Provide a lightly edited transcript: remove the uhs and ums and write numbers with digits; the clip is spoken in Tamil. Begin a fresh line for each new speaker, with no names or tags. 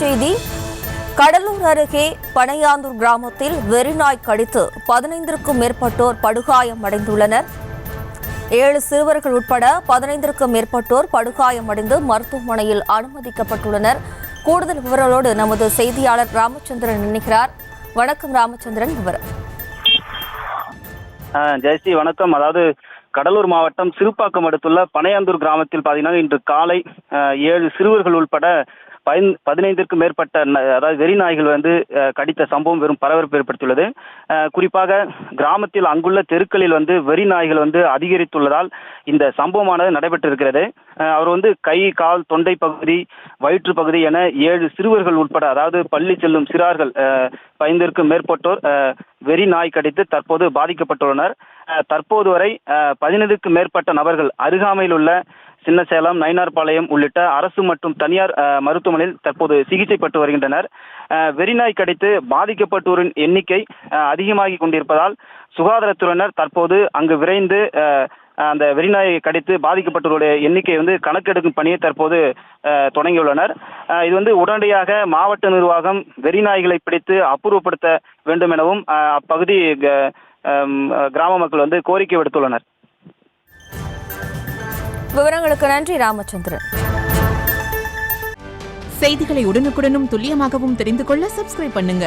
செய்தி. கடலூர் அருகே பனையாந்தூர் கிராமத்தில் வெறிநாய் கடித்து 15க்கும் மேற்பட்டோர் படுகாயமடைந்துள்ளனர். 7 சிறுவர்கள் உட்பட 15க்கும் மேற்பட்டோர் படுகாயமடைந்து மருத்துவமனையில் அனுமதிக்கப்பட்டுள்ளனர். கூடுதல் விவரங்களோடு நமது செய்தியாளர் ராமச்சந்திரன் இணைகிறார். வணக்கம் ராமச்சந்திரன், விவரம்.
ஜெயஸ்ரீ வணக்கம். அதாவது கடலூர் மாவட்டம் சிறுபாக்கம் அடுத்துள்ள பனையாந்தூர் கிராமத்தில் பார்த்தீங்கன்னா இன்று காலை 7 சிறுவர்கள் உட்பட 15க்கும் மேற்பட்ட அதாவது வெறி நாய்கள் கடித்த சம்பவம் வெறும் பரபரப்பு ஏற்படுத்தியுள்ளது. குறிப்பாக கிராமத்தில் அங்குள்ள தெருக்களில் வெறி நாய்கள் அதிகரித்துள்ளதால் இந்த சம்பவமானது நடைபெற்றிருக்கிறது. அவர் கை, கால், தொண்டை பகுதி, வயிற்று பகுதி என 7 சிறுவர்கள் உட்பட அதாவது பள்ளி செல்லும் சிறார்கள் 15க்கும் மேற்பட்டோர் வெறி நாய் கடித்து தற்போது பாதிக்கப்பட்டுள்ளனர். தற்போது வரை 15க்கும் மேற்பட்ட நபர்கள் அருகாமையில் உள்ள சின்னசேலம், நயினார்பாளையம் உள்ளிட்ட அரசு மற்றும் தனியார் மருத்துவமனையில் தற்போது சிகிச்சை பெற்று வருகின்றனர். வெறிநாய் கடித்து பாதிக்கப்பட்டோரின் எண்ணிக்கை அதிகமாகி கொண்டிருப்பதால் சுகாதாரத்துறையினர் தற்போது அங்கு விரைந்து அந்த வெறிநாயை கடித்து பாதிக்கப்பட்டவருடைய எண்ணிக்கை கணக்கெடுக்கும் பணியை தற்போது தொடங்கியுள்ளனர். இது உடனடியாக மாவட்ட நிர்வாகம் வெறிநாய்களை பிடித்து அப்புறப்படுத்த வேண்டும் எனவும் அப்பகுதி கிராம மக்கள் கோரிக்கை விடுத்துள்ளனர்.
விவரங்களுக்கு நன்றி ராமச்சந்திரன்.
செய்திகளை உடனுக்குடனும் துல்லியமாகவும் தெரிந்து கொள்ள சப்ஸ்கிரைப் பண்ணுங்க.